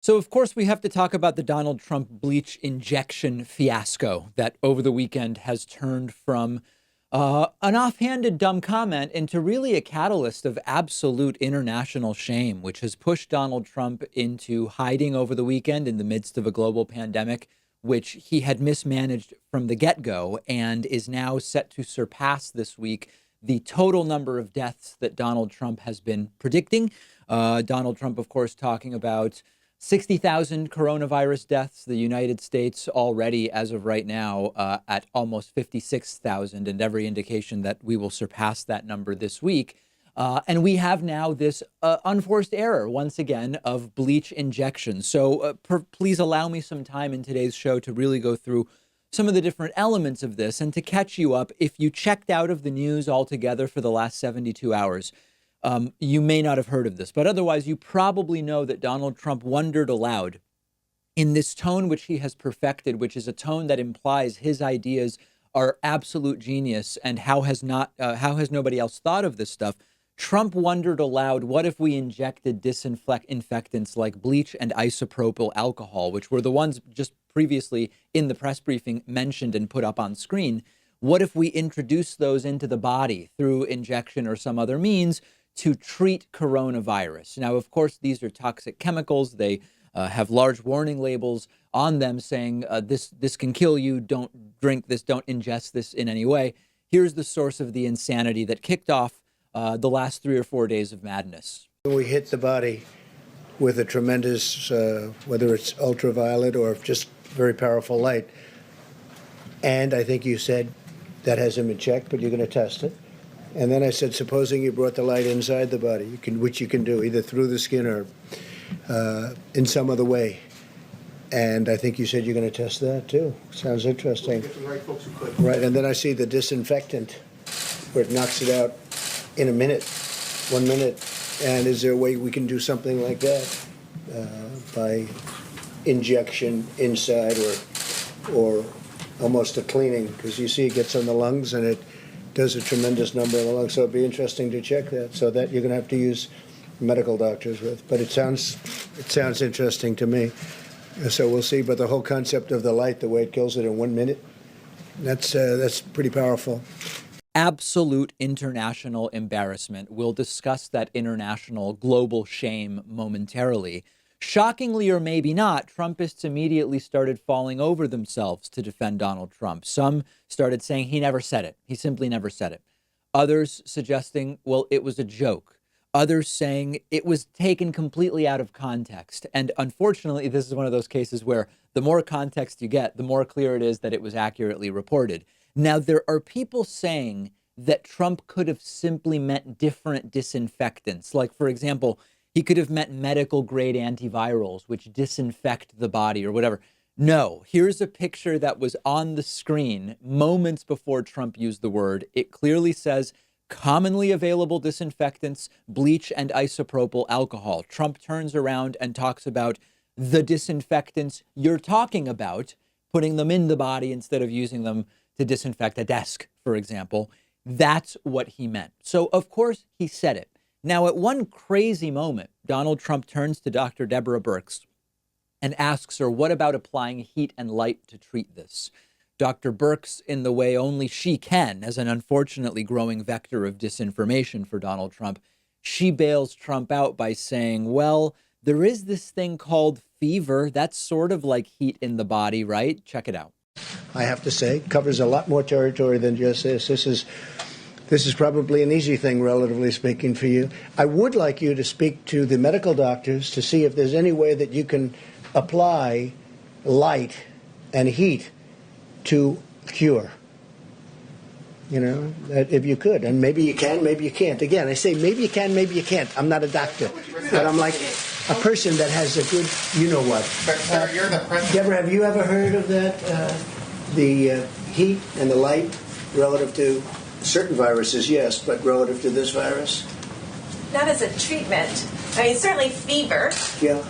So, of course, we have to talk about the Donald Trump bleach injection fiasco that over the weekend has turned from an offhanded dumb comment into really a catalyst of absolute international shame, which has pushed Donald Trump into hiding over the weekend in the midst of a global pandemic, which he had mismanaged from the get-go and is now set to surpass this week the total number of deaths that Donald Trump has been predicting. Donald Trump, of course, talking about 60,000 coronavirus deaths, the United States already, as of right now, at almost 56,000, and every indication that we will surpass that number this week. And we have now this unforced error, once again, of bleach injections. So please allow me some time in today's show to really go through some of the different elements of this and to catch you up. If you checked out of the news altogether for the last 72 hours, you may not have heard of this, but otherwise you probably know that Donald Trump wondered aloud in this tone which he has perfected, which is a tone that implies his ideas are absolute genius and how has nobody else thought of this stuff. Trump wondered aloud, what if we injected disinfectants like bleach and isopropyl alcohol, which were the ones just previously in the press briefing mentioned and put up on screen? What if we introduce those into the body through injection or some other means to treat coronavirus? Now, of course, these are toxic chemicals. They have large warning labels on them saying this can kill you. Don't drink this. Don't ingest this in any way. Here's the source of the insanity that kicked off the last 3 or 4 days of madness. We hit the body with a tremendous, whether it's ultraviolet or just very powerful light. And I think you said that hasn't been checked, but you're going to test it. And then I said, supposing you brought the light inside the body, which you can do either through the skin or in some other way. And I think you said you're going to test that too. Sounds interesting. Right, and then I see the disinfectant where it knocks it out in a minute, 1 minute. And is there a way we can do something like that by injection inside or almost a cleaning? Because you see it gets on the lungs and it does a tremendous number in the lungs. So it'd be interesting to check that. So that you're going to have to use medical doctors with. But it sounds interesting to me. So we'll see. But the whole concept of the light, the way it kills it in 1 minute, that's pretty powerful. Absolute international embarrassment. We'll discuss that international global shame momentarily. Shockingly, or maybe not, Trumpists immediately started falling over themselves to defend Donald Trump. Some started saying he never said it. He simply never said it. Others suggesting, well, it was a joke. Others saying it was taken completely out of context. And unfortunately, this is one of those cases where the more context you get, the more clear it is that it was accurately reported. Now, there are people saying that Trump could have simply meant different disinfectants. Like, for example, he could have meant medical grade antivirals, which disinfect the body or whatever. No, here's a picture that was on the screen moments before Trump used the word. It clearly says commonly available disinfectants, bleach and isopropyl alcohol. Trump turns around and talks about the disinfectants you're talking about, putting them in the body instead of using them to disinfect a desk, for example. That's what he meant. So, of course, he said it. Now, at one crazy moment, Donald Trump turns to Dr. Deborah Birx and asks her, what about applying heat and light to treat this? Dr. Birx, in the way only she can, as an unfortunately growing vector of disinformation for Donald Trump, she bails Trump out by saying, well, there is this thing called fever. That's sort of like heat in the body, right? Check it out. I have to say, covers a lot more territory than just this. This is probably an easy thing, relatively speaking, for you. I would like you to speak to the medical doctors to see if there's any way that you can apply light and heat to cure. You know, if you could. And maybe you can, maybe you can't. Again, I say maybe you can, maybe you can't. I'm not a doctor. But I'm like a person that has a good, you know what. But, sir, you're the president. Deborah, have you ever heard of that? The heat and the light relative to certain viruses, yes, but relative to this virus? Not as a treatment. I mean, certainly fever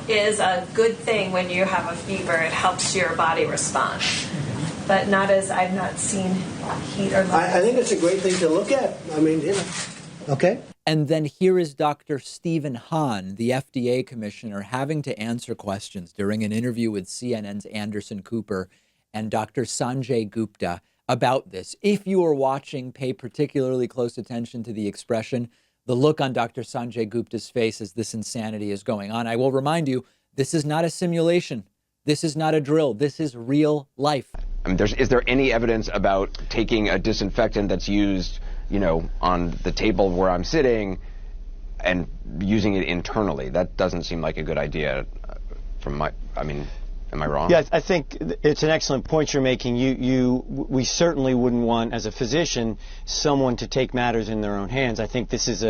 is a good thing when you have a fever. It helps your body respond. But not as, I've not seen heat or light. I think it's a great thing to look at. I mean, you know. Okay. And then here is Dr. Stephen Hahn, the FDA commissioner, having to answer questions during an interview with CNN's Anderson Cooper and Dr. Sanjay Gupta about this. If you are watching, pay particularly close attention to the expression, the look on Dr. Sanjay Gupta's face as this insanity is going on. I will remind you, this is not a simulation. This is not a drill. This is real life. I mean, is there any evidence about taking a disinfectant that's used, on the table where I'm sitting and using it internally? That doesn't seem like a good idea am I wrong? Yeah, I think it's an excellent point you're making. We certainly wouldn't want, as a physician, someone to take matters in their own hands. I think this is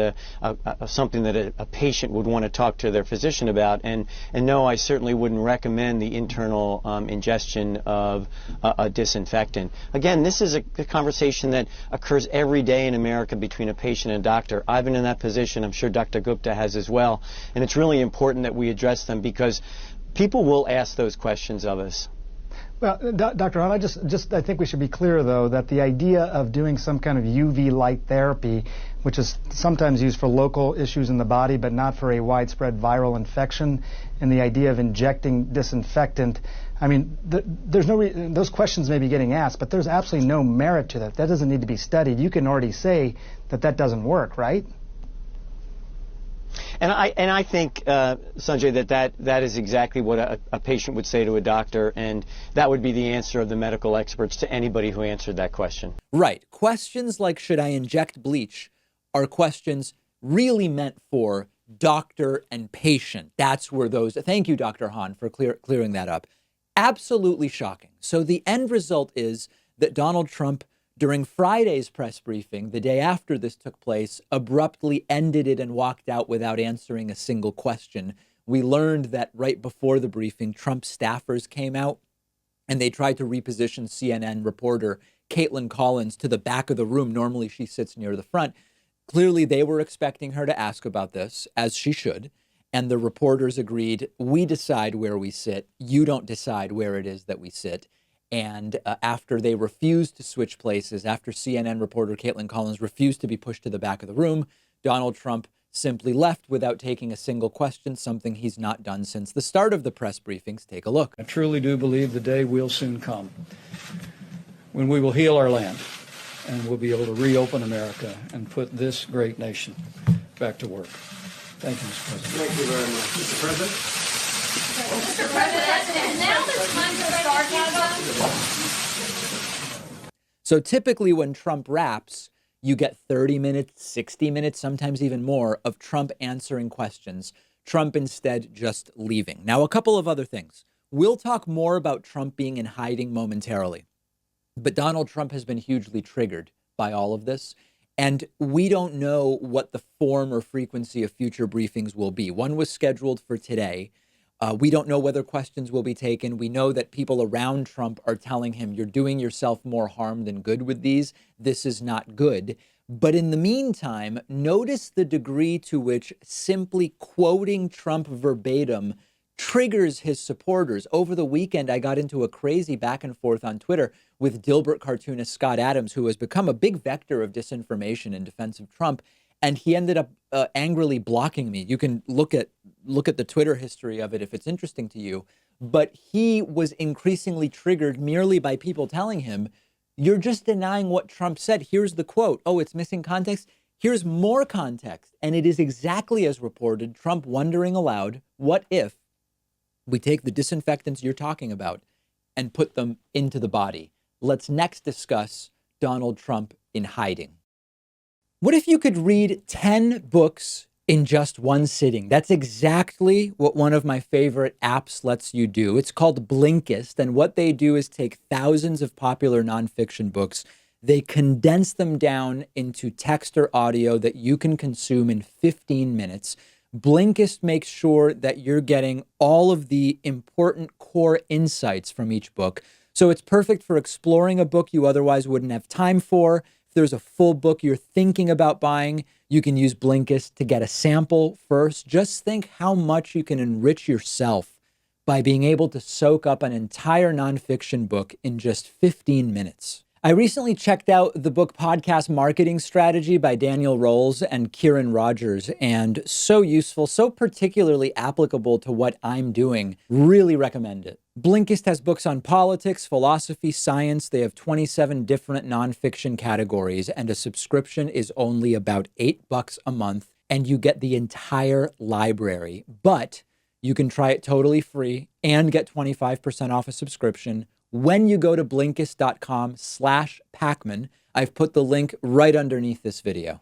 something that a patient would want to talk to their physician about. And no, I certainly wouldn't recommend the internal ingestion of a disinfectant. Again, this is a conversation that occurs every day in America between a patient and a doctor. I've been in that position. I'm sure Dr. Gupta has as well. And it's really important that we address them because people will ask those questions of us. Well, Dr. Hunt, I think we should be clear, though, that the idea of doing some kind of UV light therapy, which is sometimes used for local issues in the body, but not for a widespread viral infection, and the idea of injecting disinfectant, I mean, there's those questions may be getting asked, but there's absolutely no merit to that. That doesn't need to be studied. You can already say that doesn't work, right? And I think, Sanjay, that is exactly what a patient would say to a doctor, and that would be the answer of the medical experts to anybody who answered that question. Right. Questions like, should I inject bleach, are questions really meant for doctor and patient. That's where those, thank you, Dr. Hahn, for clearing that up. Absolutely shocking. So the end result is that Donald Trump, during Friday's press briefing, the day after this took place, abruptly ended it and walked out without answering a single question. We learned that right before the briefing, Trump staffers came out and they tried to reposition CNN reporter Caitlin Collins to the back of the room. Normally she sits near the front. Clearly they were expecting her to ask about this, as she should. And the reporters agreed, we decide where we sit. You don't decide where it is that we sit. And after they refused to switch places, after CNN reporter Caitlin Collins refused to be pushed to the back of the room, Donald Trump simply left without taking a single question, something he's not done since the start of the press briefings. Take a look. I truly do believe the day will soon come when we will heal our land and we'll be able to reopen America and put this great nation back to work. Thank you, Mr. President. Thank you very much. Mr. President? Mr. President, now it's time for sarcasm. So typically when Trump raps, you get 30 minutes, 60 minutes, sometimes even more of Trump answering questions. Trump instead just leaving. Now, a couple of other things. We'll talk more about Trump being in hiding momentarily, but Donald Trump has been hugely triggered by all of this. And we don't know what the form or frequency of future briefings will be. One was scheduled for today. We don't know whether questions will be taken. We know that people around Trump are telling him, you're doing yourself more harm than good with these. This is not good. But in the meantime, notice the degree to which simply quoting Trump verbatim triggers his supporters. Over the weekend, I got into a crazy back and forth on Twitter with Dilbert cartoonist Scott Adams, who has become a big vector of disinformation in defense of Trump. And he ended up angrily blocking me. You can look at the Twitter history of it if it's interesting to you. But he was increasingly triggered merely by people telling him, you're just denying what Trump said. Here's the quote. Oh, it's missing context. Here's more context. And it is exactly as reported, Trump wondering aloud, what if we take the disinfectants you're talking about and put them into the body? Let's next discuss Donald Trump in hiding. What if you could read 10 books in just one sitting? That's exactly what one of my favorite apps lets you do. It's called Blinkist, and what they do is take thousands of popular nonfiction books. They condense them down into text or audio that you can consume in 15 minutes. Blinkist makes sure that you're getting all of the important core insights from each book. So it's perfect for exploring a book you otherwise wouldn't have time for. If there's a full book you're thinking about buying, you can use Blinkist to get a sample first. Just think how much you can enrich yourself by being able to soak up an entire nonfiction book in just 15 minutes. I recently checked out the book Podcast Marketing Strategy by Daniel Rolls and Kieran Rogers, and so useful, so particularly applicable to what I'm doing. Really recommend it. Blinkist has books on politics, philosophy, science. They have 27 different nonfiction categories, and a subscription is only about $8 a month, and you get the entire library. But you can try it totally free and get 25% off a subscription when you go to Blinkist.com/Pakman. I've put the link right underneath this video.